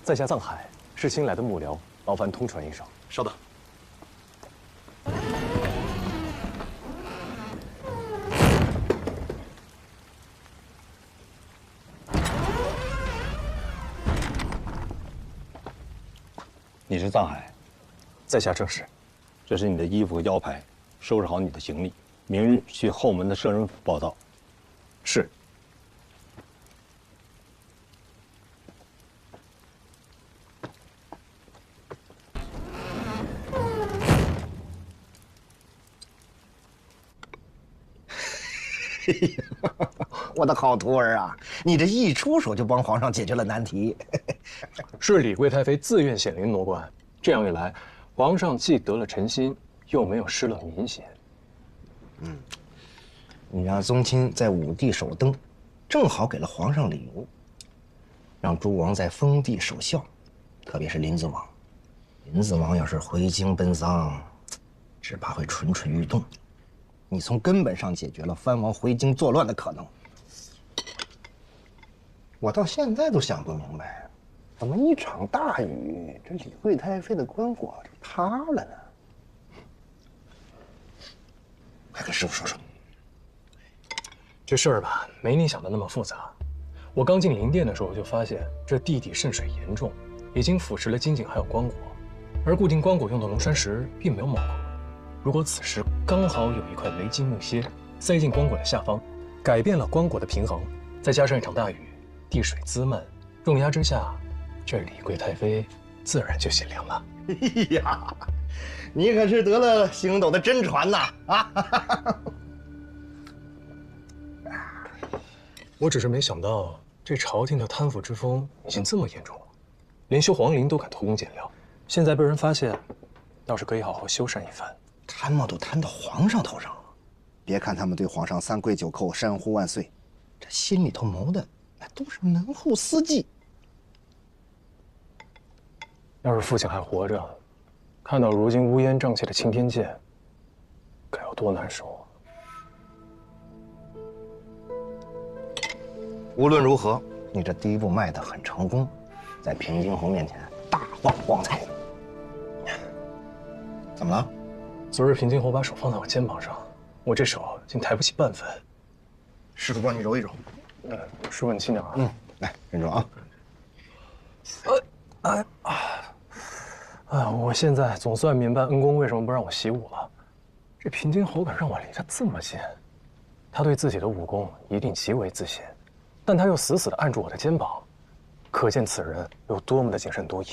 在下藏海，是新来的幕僚，劳烦通传一声。稍等。你是藏海，在下正是。这是你的衣服和腰牌，收拾好你的行李，明日去后门的摄人府报到。是。我的好徒儿啊，你这一出手就帮皇上解决了难题。是李贵太妃自愿显灵挪冠，这样一来，皇上既得了臣心，又没有失了民心。你让宗亲在武帝守登，正好给了皇上理由，让诸王在封地守孝，特别是林子王。林子王要是回京奔丧，只怕会蠢蠢欲动。你从根本上解决了藩王回京作乱的可能。我到现在都想不明白，怎么一场大雨，这李贵太妃的棺椁就塌了呢？快跟师傅说说。这事儿吧，没你想的那么复杂。我刚进灵殿的时候就发现，这地底渗水严重，已经腐蚀了金井还有棺椁，而固定棺椁用的龙山石并没有冒空。如果此时刚好有一块雷击木楔塞进棺椁的下方，改变了棺椁的平衡，再加上一场大雨，地水滋漫，重压之下，这李贵太妃自然就显灵了。哎呀，你可是得了星斗的真传呐！啊！我只是没想到，这朝廷的贪腐之风已经这么严重了，连修皇陵都敢偷工减料。现在被人发现，倒是可以好好修缮一番。贪墨都贪到皇上头上了，别看他们对皇上三跪九叩、山呼万岁，这心里头谋的那都是门户私计。要是父亲还活着，看到如今乌烟瘴气的青天剑，该有多难受啊！无论如何，你这第一步迈得很成功，在平津侯面前大放光彩。怎么了？昨日平津侯把手放在我肩膀上，我这手竟抬不起半分。师傅帮你揉一揉。师傅你轻点啊。来，忍住啊。我现在总算明白恩公为什么不让我习武了。这平津侯敢让我离他这么近，他对自己的武功一定极为自信，但他又死死地按住我的肩膀，可见此人有多么的谨慎多疑。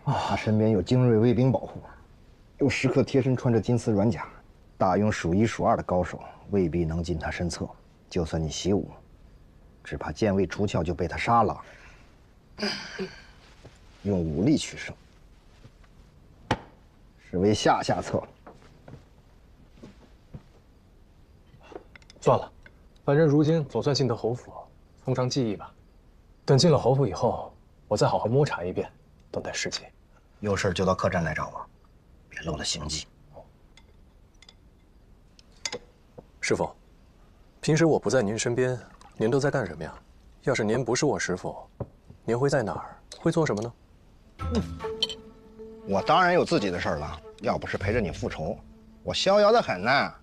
他身边有精锐卫兵保护，又时刻贴身穿着金丝软甲，大庸数一数二的高手未必能进他身侧。就算你习武，只怕剑未出鞘就被他杀了。用武力取胜，是为下策。算了，反正如今总算进得侯府，从长计议吧。等进了侯府以后，我再好好摸查一遍，等待时机。有事就到客栈来找我，别漏了行迹。师傅，平时我不在您身边，您都在干什么呀？要是您不是我师傅，您会在哪儿？会做什么呢？我当然有自己的事儿了，要不是陪着你复仇，我逍遥得很呢。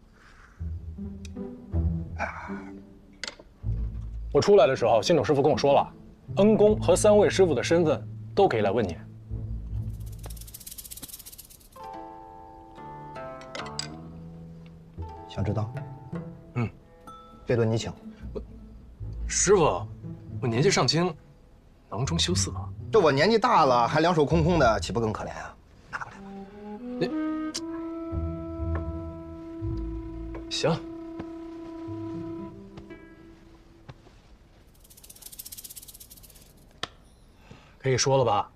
我出来的时候，新种师傅跟我说了，恩公和3位师傅的身份都可以来问你。想知道？这顿你请。师傅，我年纪尚轻，囊中羞涩。这我年纪大了，还两手空空的，岂不更可怜啊？拿过来吧。行。可以说了吧？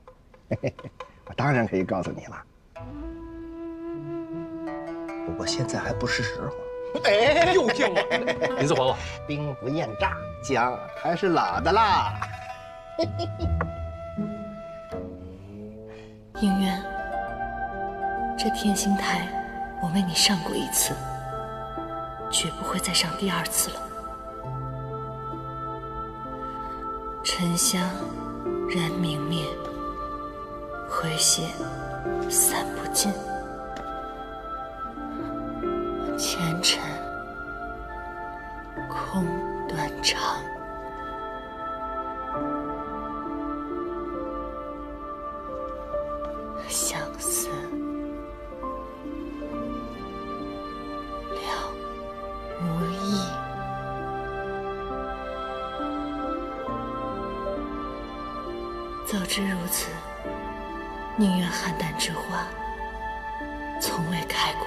我当然可以告诉你了，不过现在还不是时候。哎，又骗我！银子还我。兵不厌诈，姜还是老的辣。应渊，这天星台我为你上过1次，绝不会再上第2次了。沉香燃明灭，回血散不尽。前尘空断肠，相思了无益。早知如此，宁愿邯郸之花从未开过。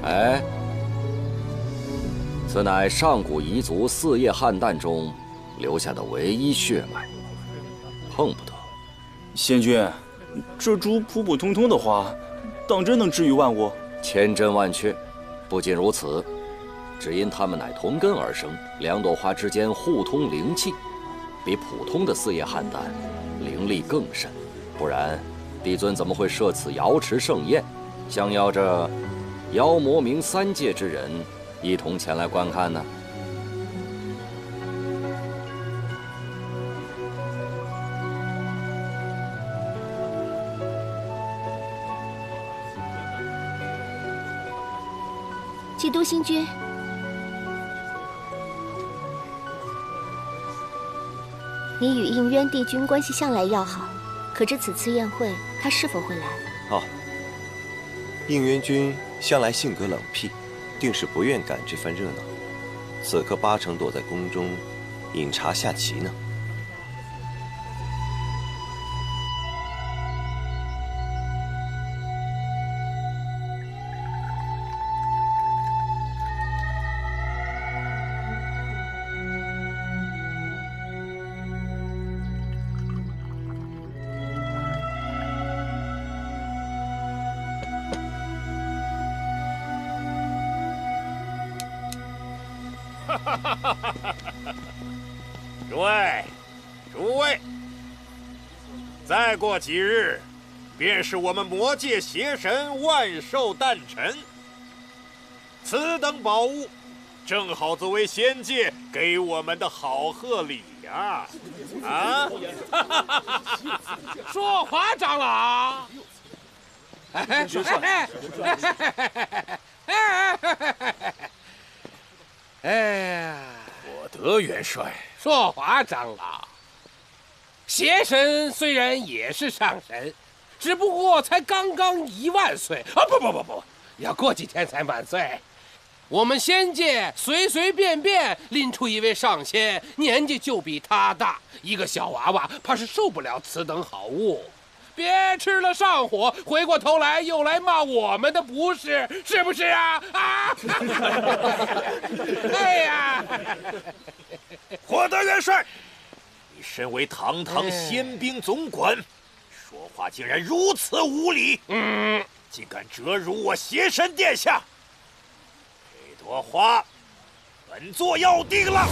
哎，此乃上古彝族四叶汉诞中留下的唯一血脉，碰不得。仙君，这株普普通通的花，当真能治愈万物？千真万确。不仅如此，只因它们乃同根而生，两朵花之间互通灵气，比普通的四叶汉诞灵力更甚。不然，帝尊怎么会设此瑶池盛宴，相邀着妖魔冥三界之人一同前来观看呢？基督星君，你与应渊帝君关系向来要好，可知此次宴会他是否会来？哦，应渊君向来性格冷僻，定是不愿赶这番热闹。此刻八成躲在宫中饮茶下棋呢。诸位，再过几日，便是我们魔界邪神万寿诞辰。此等宝物，正好作为仙界给我们的好贺礼呀！啊！说话，长老。哎呀，我得元帅。说话，长老。邪神虽然也是上神，只不过才刚刚10000岁啊！不，要过几天才满岁。我们仙界随随便便拎出一位上仙，年纪就比他大，一个小娃娃怕是受不了此等好物。别吃了上火，回过头来又来骂我们的不是，是不是啊？啊！哎呀！获得元帅，你身为堂堂仙兵总管，说话竟然如此无礼，竟敢折辱我邪神殿下！这朵花，本座要定了。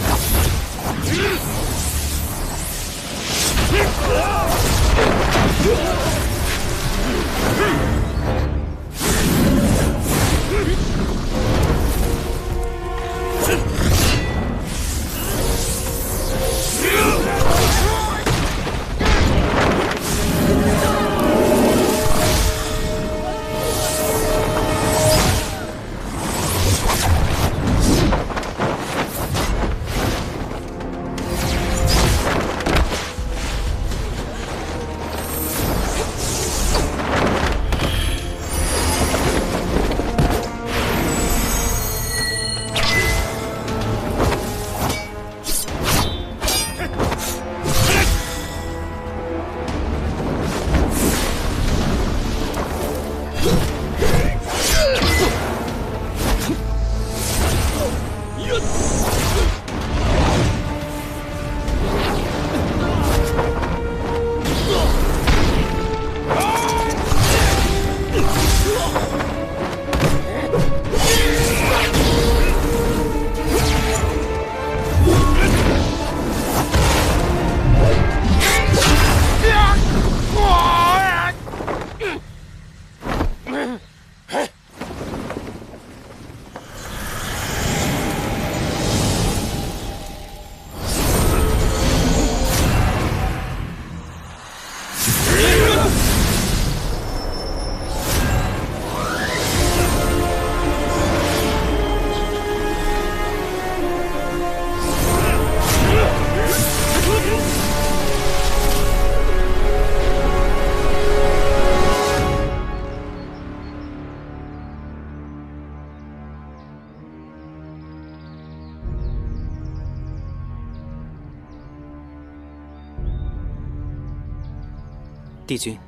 帝君，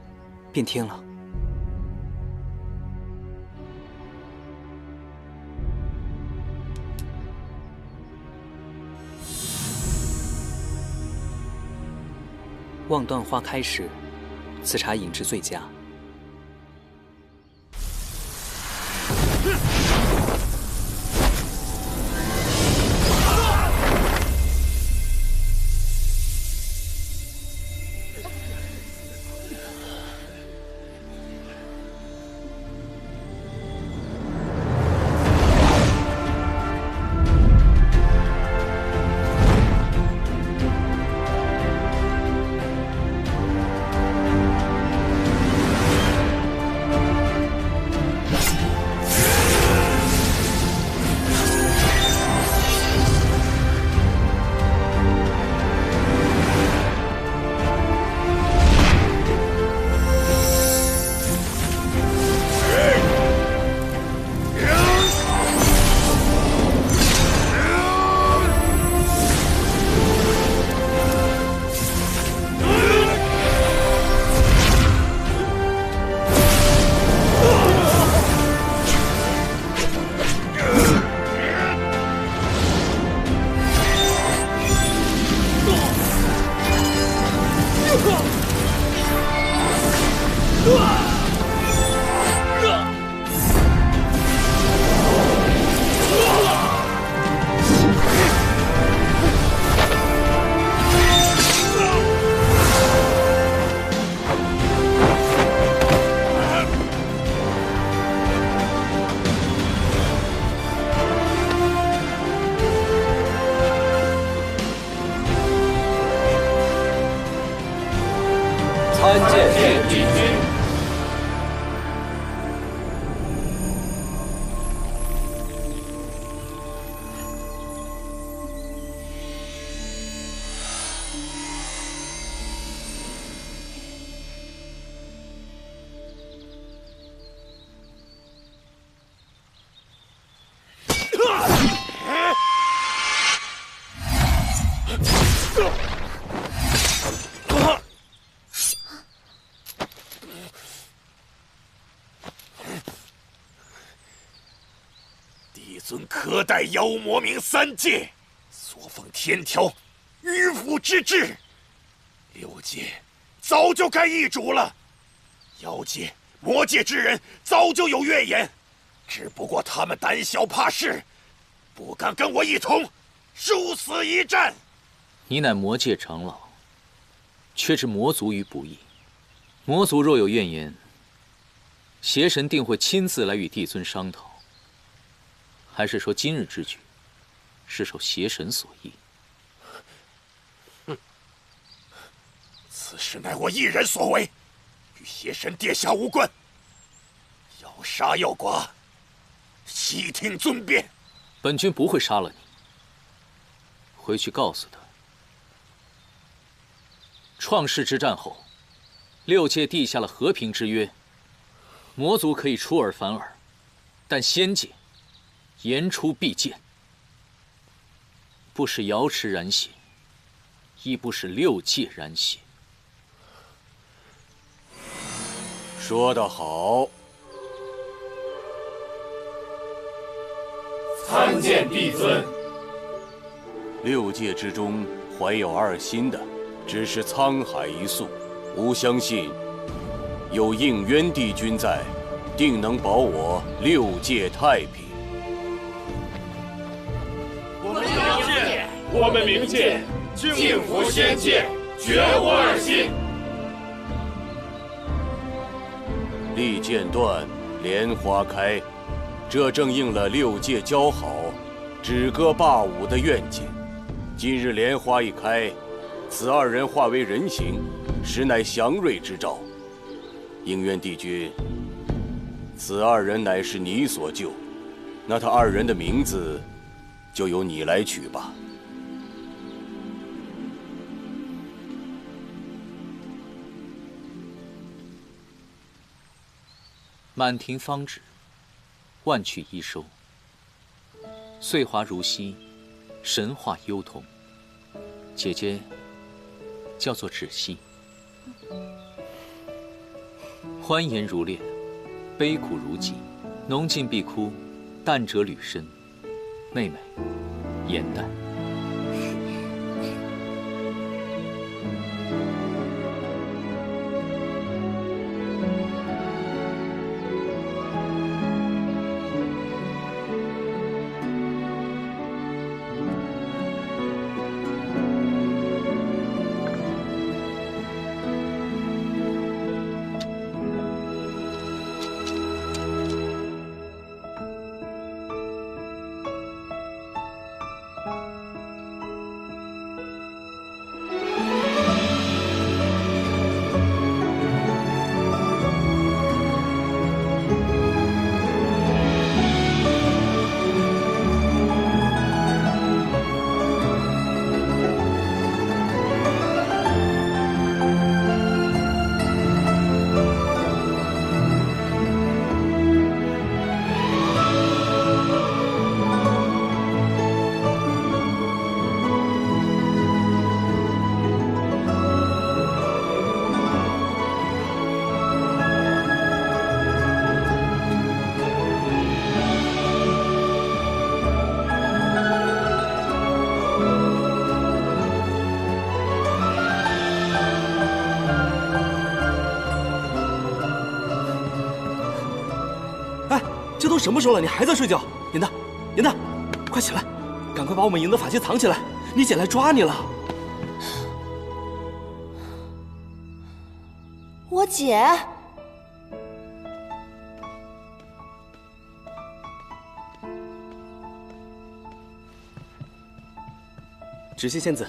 变天了。望断花开时，此茶饮之最佳。参见帝君。帝尊苛待妖魔冥3界，所奉天条，迂腐之至。6界早就该易主了，妖界、魔界之人早就有怨言，只不过他们胆小怕事，不敢跟我一同殊死一战。你乃魔界长老，却置魔族于不义。魔族若有怨言，邪神定会亲自来与帝尊商讨。还是说今日之举是受邪神所役？此事乃我一人所为，与邪神殿下无关。要杀要剐，悉听尊便。本君不会杀了你。回去告诉他，创世之战后，6界缔下了和平之约，魔族可以出尔反尔，但仙界言出必践，不使瑶池染血，亦不使6界染血。说得好。参见帝尊。 6界之中怀有2心的，只是沧海一粟。吾相信，有应渊帝君在，定能保我6界太平。我们冥界敬服仙界，绝无2心。利剑断，莲花开，这正应了6界交好、止戈罢武的愿景。今日莲花一开，此2人化为人形，实乃祥瑞之兆。应渊帝君，此2人乃是你所救，那他2人的名字，就由你来取吧。 满庭芳止，万曲一收。岁华如昔，神话幽童。姐姐叫做芷溪。欢颜如烈，悲苦如疾，浓尽必哭，淡者履身。妹妹，颜淡。这都什么时候了，你还在睡觉？颜淡，颜淡，快起来，赶快把我们赢的法器藏起来，你姐来抓你了。我姐，直系仙子，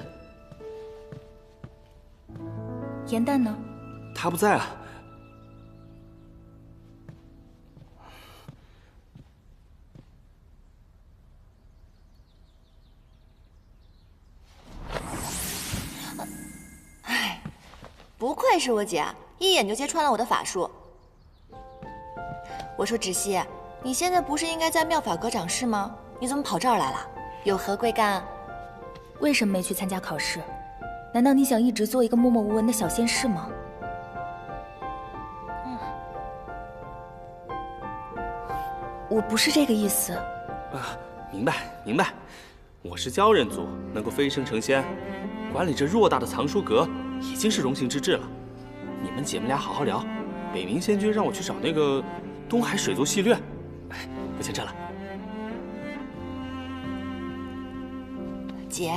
颜淡呢？她不在啊。不愧是我姐，一眼就揭穿了我的法术。我说芷溪，你现在不是应该在妙法阁掌事吗？你怎么跑这儿来了？有何贵干？为什么没去参加考试？难道你想一直做一个默默无闻的小仙士吗？我不是这个意思。明白明白，我是鲛人族，能够飞升成仙，管理这偌大的藏书阁已经是荣幸之至了。你们姐妹俩好好聊。北冥仙君让我去找那个东海水族戏略，不牵扯了。姐，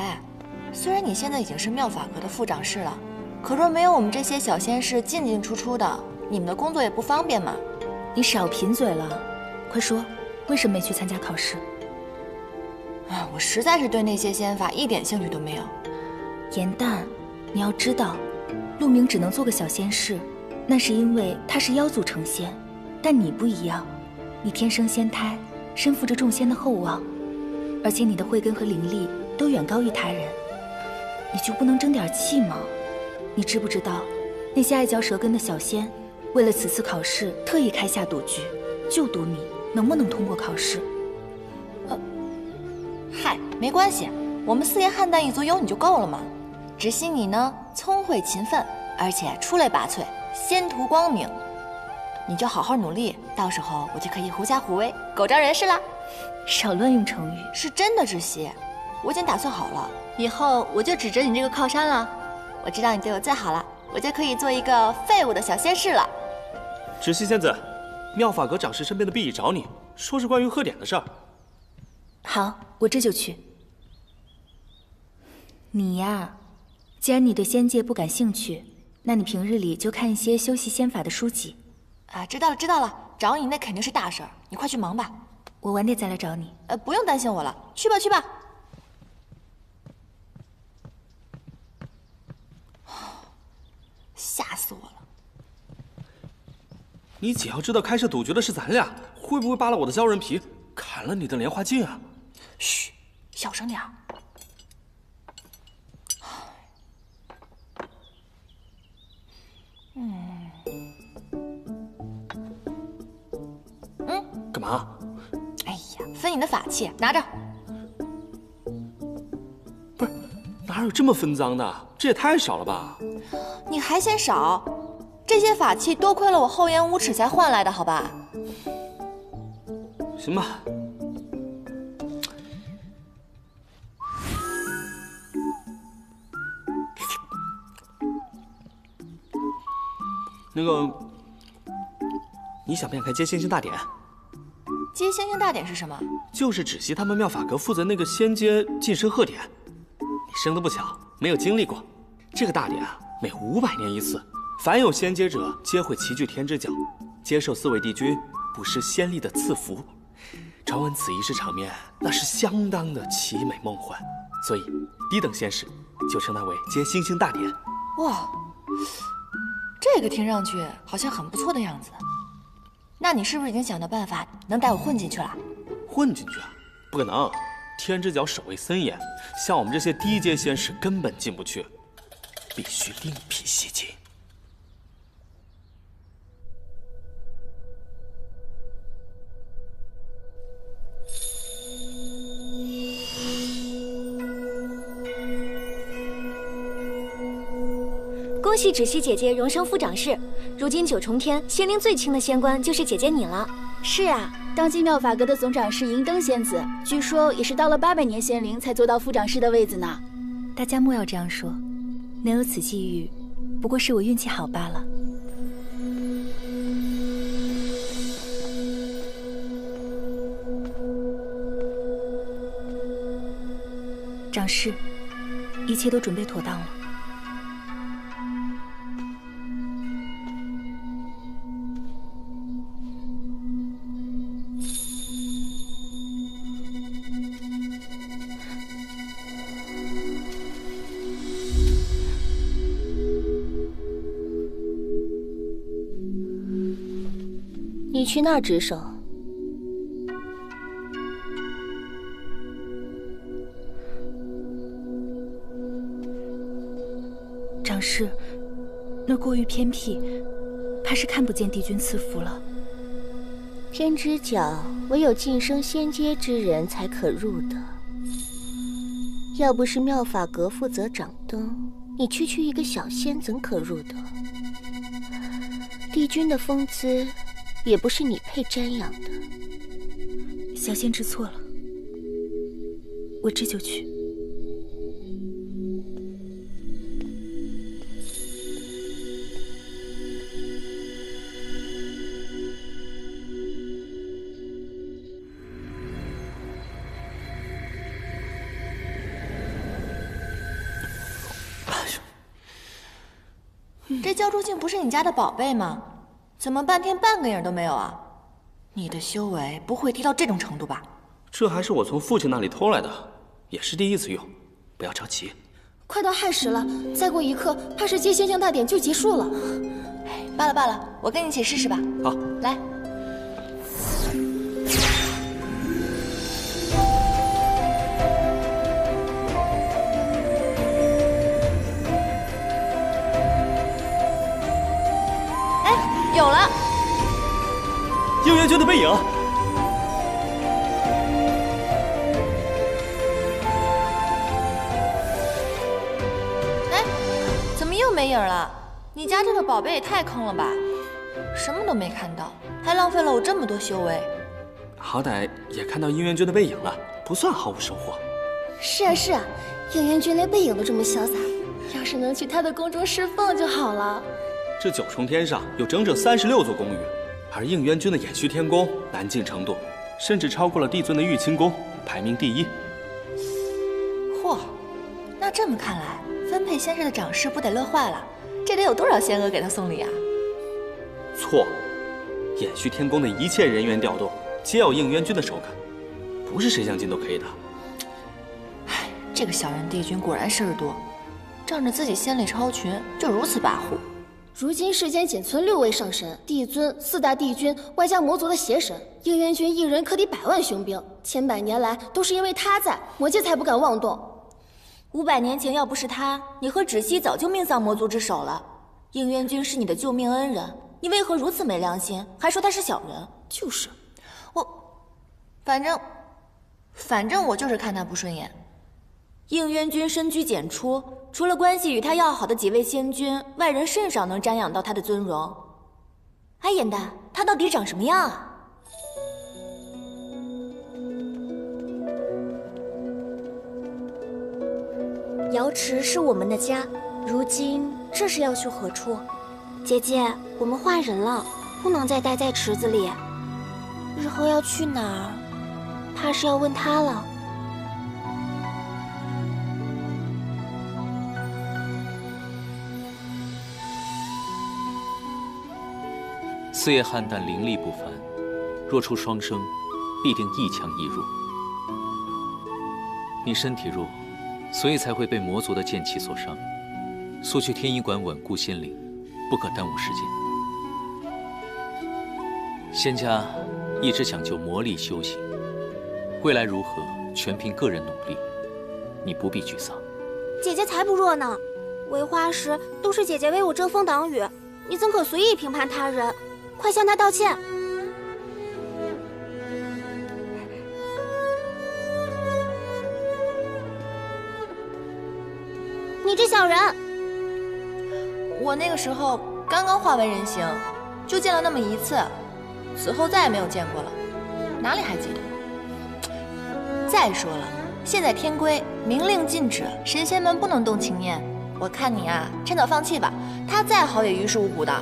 虽然你现在已经是妙法阁的副掌事了，可若没有我们这些小仙士进进出出的，你们的工作也不方便嘛。你少贫嘴了，快说，为什么没去参加考试？我实在是对那些仙法一点兴趣都没有。颜淡，你要知道，陆明只能做个小仙士，那是因为他是妖族成仙，但你不一样，你天生仙胎，身负着众仙的厚望，而且你的慧根和灵力都远高于他人，你就不能争点气吗？你知不知道，那些爱嚼舌根的小仙，为了此次考试特意开下赌局，就赌你能不能通过考试。嗨，没关系，我们四爷汉淡一族有你就够了嘛。芷溪你呢，聪慧勤奋，而且出类拔萃，仙途光明，你就好好努力，到时候我就可以狐假虎威，狗仗人势啦。少乱用成语。是真的，芷溪，我已经打算好了，以后我就指着你这个靠山了。我知道你对我最好了，我就可以做一个废物的小仙士了。芷溪仙子，妙法阁掌事身边的婢役找你，说是关于贺典的事儿。好，我这就去。你呀，既然你对仙界不感兴趣，那你平日里就看一些修习仙法的书籍。知道了知道了，找你那肯定是大事儿，你快去忙吧。我晚点再来找你。不用担心我了，去吧去吧。吓死我了！你姐要知道开设赌局的是咱俩，会不会扒了我的鲛人皮，砍了你的莲花镜啊？嘘，小声点儿。干嘛？哎呀，分你的法器，拿着。不是，哪有这么分赃的？这也太少了吧？你还嫌少？这些法器多亏了我厚颜无耻才换来的，好吧？行吧。那个，你想不想开接星星大典？接星星大典是什么？就是芷溪他们妙法阁负责那个仙阶晋升贺典。你生得不巧，没有经历过。这个大典啊，每500年一次，凡有仙阶者，皆会齐聚天之角，接受4位帝君不失先例的赐福。传闻此仪式场面，那是相当的奇美梦幻，所以低等仙士就称它为接星星大典。哇，这个听上去好像很不错的样子。那你是不是已经想到办法能带我混进去了？混进去啊？不可能，天之角守卫森严，像我们这些低阶仙士根本进不去，必须另辟蹊径。恭喜芷溪姐姐荣升副掌事，如今9重天仙龄最轻的仙官就是姐姐你了。是啊，当今妙法阁的总掌事银灯仙子，据说也是到了800年仙龄才做到副掌事的位子呢。大家莫要这样说，能有此际遇，不过是我运气好罢了。掌事，一切都准备妥当了。你去那儿值守。掌事，那过于偏僻，怕是看不见帝君赐福了。天之角唯有晋升仙阶之人才可入的。要不是妙法阁负责掌灯，你区区一个小仙怎可入得？帝君的风姿，也不是你配瞻仰的。小仙知错了，我这就去。这焦珠镜不是你家的宝贝吗？怎么半天半个影都没有啊？你的修为不会低到这种程度吧？这还是我从父亲那里偷来的，也是第一次用，不要着急。快到亥时了，再过一刻，怕是接星星大典就结束了。哎，罢了罢了，我跟你一起试试吧。好，来。有了，应元君的背影。哎，怎么又没影了？你家这个宝贝也太坑了吧！什么都没看到，还浪费了我这么多修为。好歹也看到应元君的背影了，不算毫无收获。是啊是啊，应元君连背影都这么潇洒，要是能去他的宫中侍奉就好了。这9重天上有整整36座宫宇，而应元君的衍虚天宫难进程度，甚至超过了帝尊的玉清宫，排名第1。嚯，那这么看来，分配仙士的掌事不得乐坏了？这得有多少仙娥给他送礼啊？错，衍虚天宫的一切人员调动，皆有应元君的手感，不是谁想进都可以的。唉，这个小人帝君果然事儿多，仗着自己仙力超群，就如此跋扈。如今世间仅存6位上神，帝尊、4大帝君，外加魔族的邪神，应元君一人可抵100万雄兵。千百年来都是因为他在，魔界才不敢妄动。500年前要不是他，你和芷溪早就命丧魔族之手了。应元君是你的救命恩人，你为何如此没良心，还说他是小人？就是我，反正我就是看他不顺眼。应渊君深居简出，除了关系与他要好的几位仙君，外人甚少能瞻仰到他的尊容。哎，颜淡，他到底长什么样啊？瑶池是我们的家，如今这是要去何处？姐姐，我们换人了，不能再待在池子里。日后要去哪儿，怕是要问他了。四叶菡萏灵力不凡，若出双生，必定一强一弱。你身体弱，所以才会被魔族的剑气所伤。速去天医馆稳固仙灵，不可耽误时间。仙家一直讲究魔力修行，未来如何，全凭个人努力。你不必沮丧。姐姐才不弱呢，为花时都是姐姐为我遮风挡雨，你怎可随意评判他人？快向他道歉！你这小人！我那个时候刚刚化为人形，就见了那么一次，此后再也没有见过了，哪里还记得？再说了，现在天规明令禁止神仙们不能动情念，我看你啊，趁早放弃吧，他再好也于事无补的。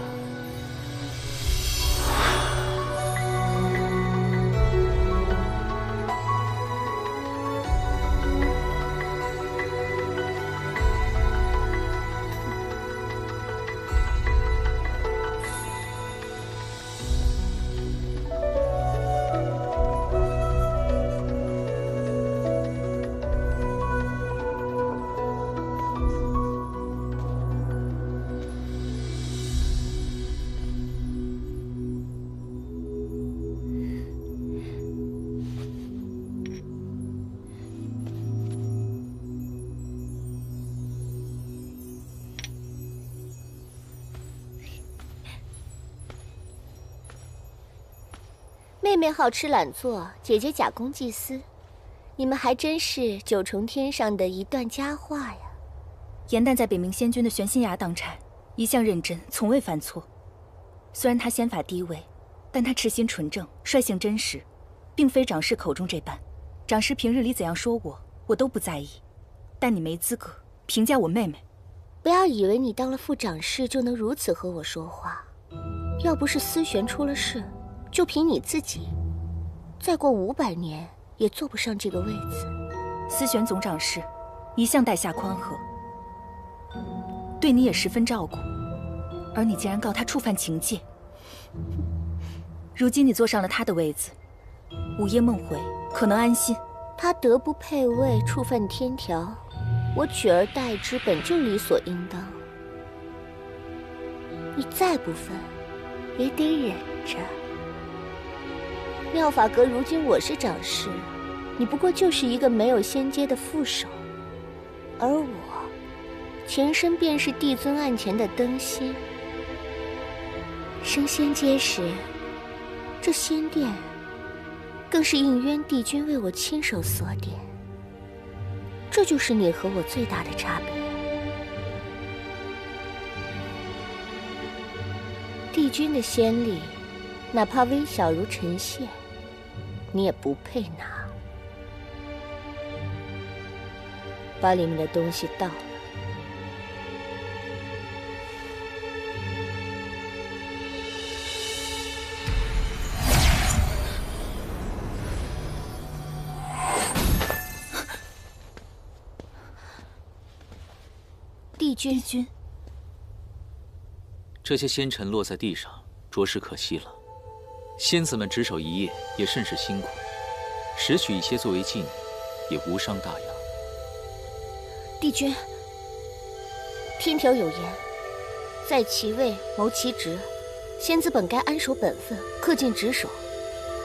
妹妹好吃懒做，姐姐假公济私，你们还真是九重天上的一段佳话呀。颜淡在北冥仙君的玄心崖当差，一向认真，从未犯错。虽然他仙法低微，但他痴心纯正，率性真实，并非长师口中这般。长师平日里怎样说我都不在意，但你没资格评价我妹妹。不要以为你当了副长师就能如此和我说话。要不是思璇出了事，就凭你自己，再过500年也坐不上这个位子。思璇总长师一向待下宽和，对你也十分照顾，而你竟然告他触犯情戒。如今你坐上了他的位子，午夜梦回可能安心。他德不配位，触犯天条，我取而代之本就理所应当。你再不忿，也得忍着。妙法阁如今我是长师，你不过就是一个没有仙阶的副手，而我前身便是帝尊案前的灯仙。升仙阶时，这仙殿更是应渊帝君为我亲手锁点，这就是你和我最大的差别。帝君的仙力，哪怕微小如尘屑，你也不配拿。把里面的东西倒了。帝君，这些仙尘落在地上，着实可惜了。仙子们值守一夜，也甚是辛苦，拾取一些作为纪念，也无伤大雅。帝君，天条有言，在其位谋其职，仙子本该安守本分，恪尽职守。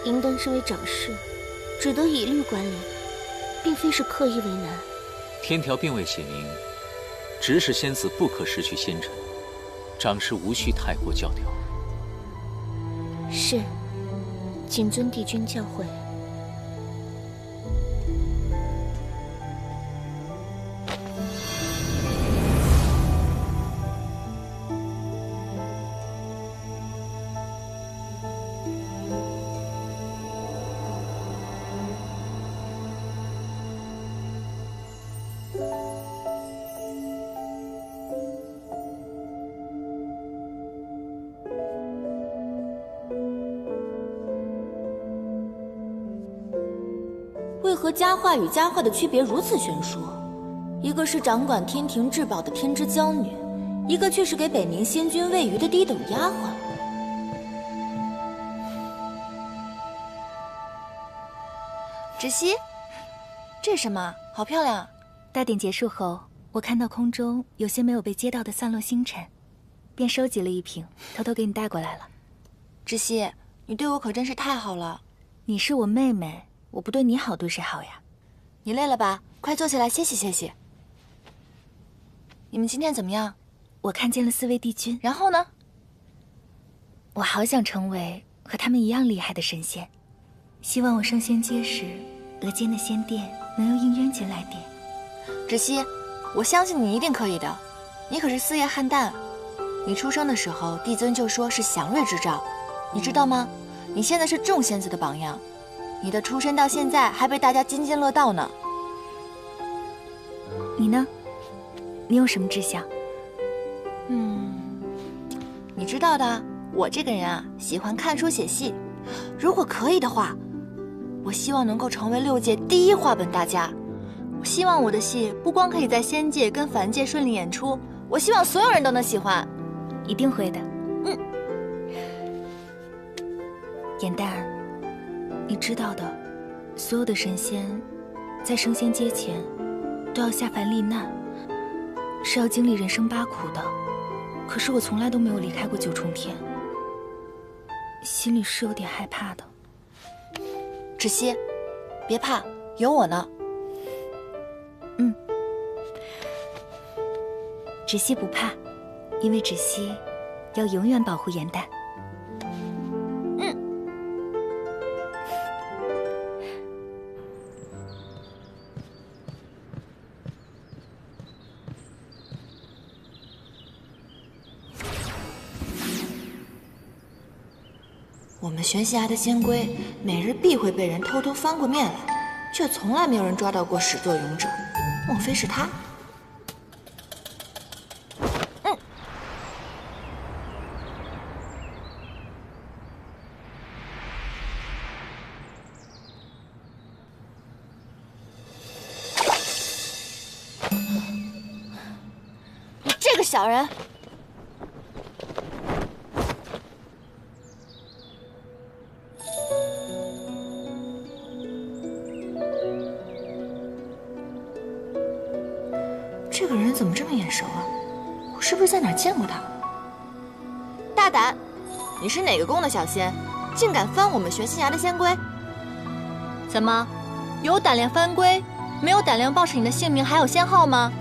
银灯身为长师，只得以律管理，并非是刻意为难。天条并未写明，指使仙子不可失去仙尘，长师无需太过教条。是，谨遵帝君教诲。何佳话与佳话的区别如此悬殊？一个是掌管天庭至宝的天之娇女，一个却是给北冥仙君喂鱼的低等丫鬟。芷溪，这是什么？好漂亮！大典结束后，我看到空中有些没有被接到的散落星辰，便收集了一瓶，偷偷给你带过来了。芷溪，你对我可真是太好了。你是我妹妹，我不对你好，对谁好呀？你累了吧？快坐下来歇息歇息。你们今天怎么样？我看见了4位帝君。然后呢？我好想成为和他们一样厉害的神仙，希望我升仙阶时，额间的仙殿能由应渊君来点。芷溪，我相信你一定可以的。你可是4叶汉旦，你出生的时候，帝尊就说是祥瑞之兆，你知道吗？你现在是众仙子的榜样，你的出身到现在还被大家津津乐道呢。你呢？你有什么志向？你知道的，我这个人啊，喜欢看书写戏。如果可以的话，我希望能够成为6界第1话本大家。我希望我的戏不光可以在仙界跟凡界顺利演出，我希望所有人都能喜欢。一定会的。颜淡，你知道的，所有的神仙在升仙阶前都要下凡历难，是要经历人生8苦的。可是我从来都没有离开过9重天，心里是有点害怕的。芷溪，别怕，有我呢。芷溪不怕，因为芷溪要永远保护颜淡。我们玄溪崖的仙龟每日必会被人偷偷翻过面来，却从来没有人抓到过始作俑者。莫非是他？你这个小人！这个人怎么这么眼熟啊？我是不是在哪儿见过他？大胆！你是哪个宫的小仙，竟敢翻我们玄溪崖的仙龟？怎么，有胆量翻龟，没有胆量报上你的姓名还有仙号吗？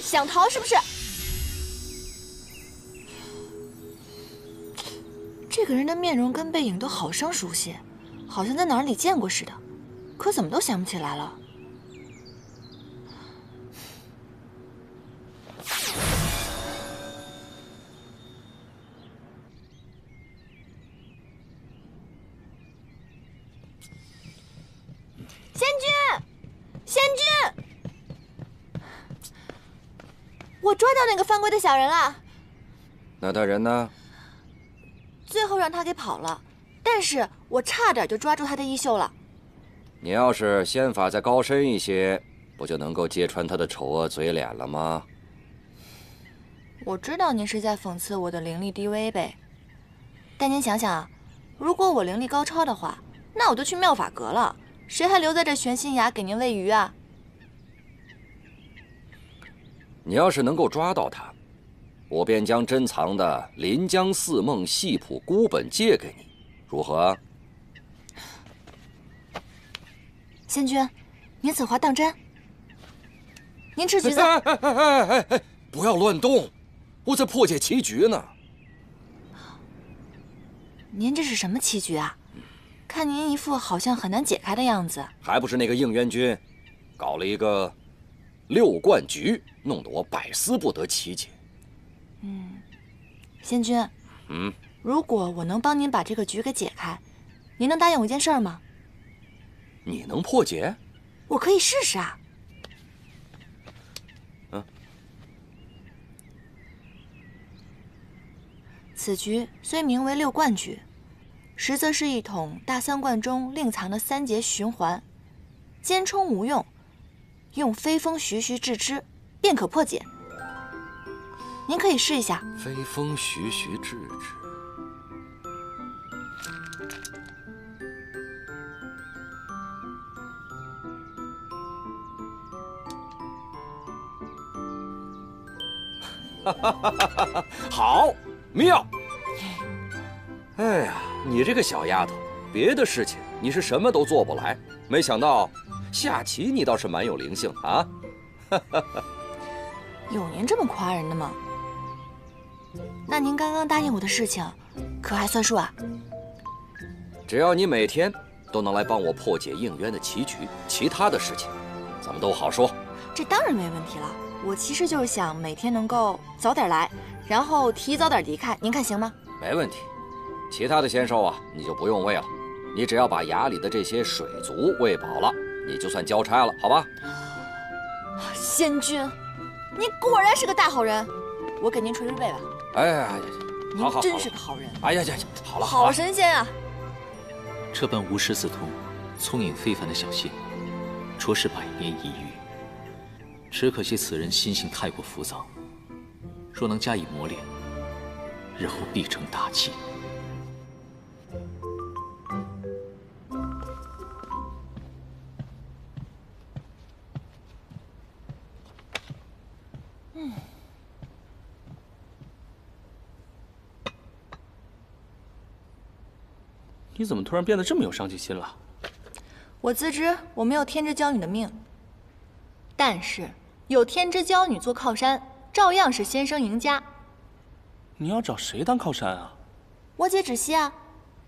想逃是不是？这个人的面容跟背影都好生熟悉，好像在哪里见过似的，可怎么都想不起来了。仙君，我抓到那个翻龟的小人了。那他人呢？最后让他给跑了，但是我差点就抓住他的衣袖了。你要是仙法再高深一些，不就能够揭穿他的丑恶嘴脸了吗？我知道您是在讽刺我的灵力低微呗，但您想想，如果我灵力高超的话，那我就去妙法阁了。谁还留在这玄心崖给您喂鱼啊？你要是能够抓到他，我便将珍藏的《临江四梦系谱》孤本借给你，如何？仙君，您此话当真？您吃橘子？不要乱动，我在破解棋局呢。您这是什么棋局啊？看您一副好像很难解开的样子。还不是那个应渊君，搞了一个6冠局，弄得我百思不得其解。仙君，如果我能帮您把这个局给解开，您能答应我一件事儿吗？你能破解？我可以试试啊。此局虽名为6冠局，实则是一统大三观中另藏的3节循环，兼充无用，用飞风徐徐制之，便可破解。您可以试一下。飞风徐徐制之。好，妙！哎呀，你这个小丫头，别的事情你是什么都做不来，没想到下棋你倒是蛮有灵性啊！有您这么夸人的吗？那您刚刚答应我的事情，可还算数啊？只要你每天都能来帮我破解应渊的棋局，其他的事情咱们都好说。这当然没问题了。我其实就是想每天能够早点来，然后提早点离开，您看行吗？没问题。其他的仙兽啊，你就不用喂了，你只要把崖里的这些水族喂饱了，你就算交差了，好吧？仙君，您果然是个大好人，我给您捶捶背吧。哎呀，好，您真是个好人。哎呀呀，好了，好神仙啊！这般无师自通、聪颖非凡的小仙，着实百年一遇。只可惜此人心性太过浮躁，若能加以磨练，日后必成大器。你怎么突然变得这么有上进心了？我自知我没有天之娇女的命，但是有天之娇女做靠山，照样是先声赢家。你要找谁当靠山啊？我姐芷溪啊，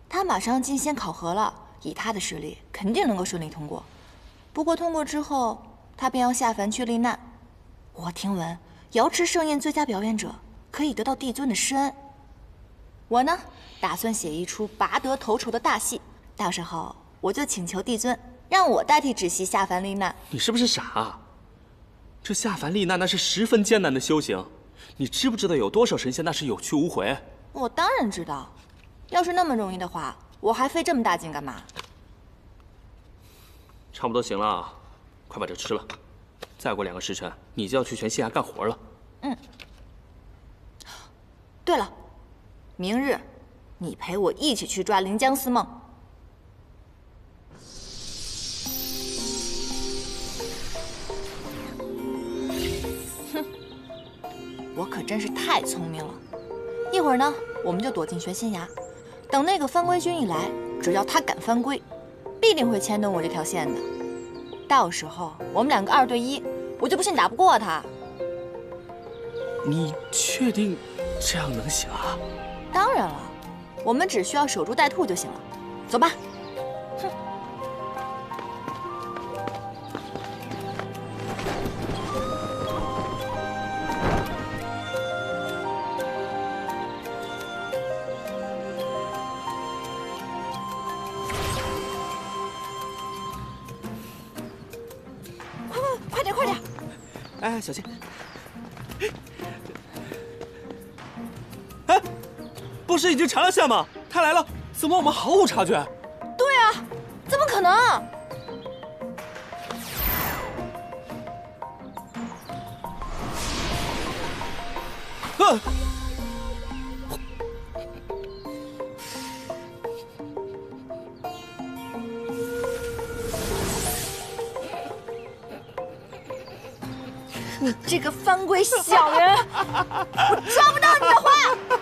她马上进仙考核了，以她的实力，肯定能够顺利通过。不过通过之后，她便要下凡去历难。我听闻瑶池盛宴最佳表演者可以得到帝尊的施恩。我呢，打算写一出拔得头筹的大戏，到时候我就请求帝尊让我代替芷溪下凡历难。你是不是傻啊？这下凡历难那是十分艰难的修行，你知不知道有多少神仙那是有去无回？我当然知道，要是那么容易的话，我还费这么大劲干嘛？差不多行了啊，快把这吃了。再过2个时辰，你就要去全西崖干活了。嗯。对了，明日你陪我一起去抓临江思梦。哼，我可真是太聪明了。一会儿呢，我们就躲进玄仙崖，等那个番龟君一来，只要他敢翻龟，必定会牵动我这条线的。到时候我们2个2对1，我就不信打不过他。你确定这样能行啊？当然了，我们只需要守株待兔就行了。走吧。哼。快点，快点！哎，小心！哎，不是已经缠了线吗？他来了，怎么我们毫无察觉？对啊，怎么可能？你这个番龟小人，我抓不到你的话，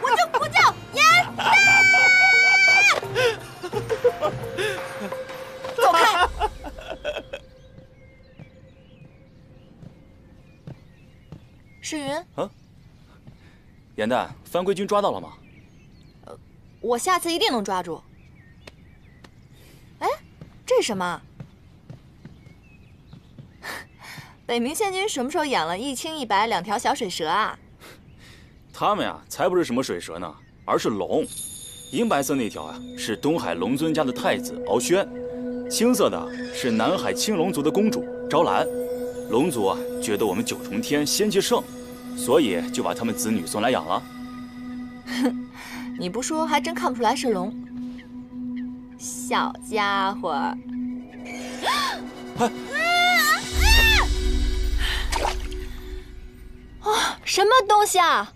我就不叫严大。走开！世云，啊，严旦，番龟君抓到了吗？我下次一定能抓住。哎，这是什么？北冥仙君什么时候养了1青1白2条小水蛇啊？他们呀，才不是什么水蛇呢，而是龙。银白色那条啊，是东海龙尊家的太子敖轩；青色的是南海青龙族的公主昭兰。龙族啊，觉得我们9重天仙气盛，所以就把他们子女送来养了。哼，你不说还真看不出来是龙。小家伙。啊！什么东西啊！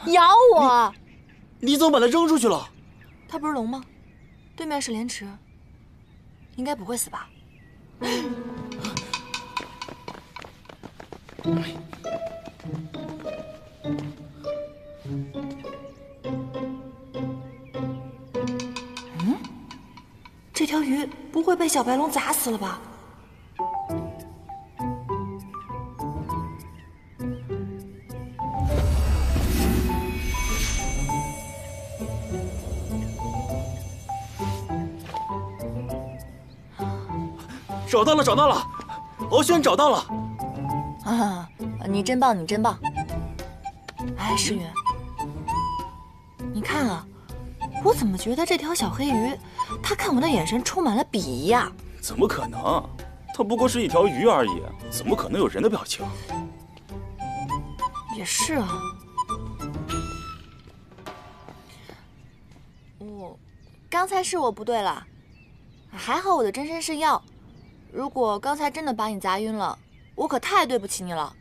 咬我！你怎么把它扔出去了？它不是龙吗？对面是莲池，应该不会死吧？这条鱼不会被小白龙砸死了吧？找到了，找到了，敖轩找到了。啊，你真棒，你真棒！哎，诗云，你看啊，我怎么觉得这条小黑鱼，它看我的眼神充满了鄙夷呀？怎么可能？它不过是一条鱼而已，怎么可能有人的表情？也是啊。刚才是我不对了，还好我的真身是药。如果刚才真的把你砸晕了，我可太对不起你了。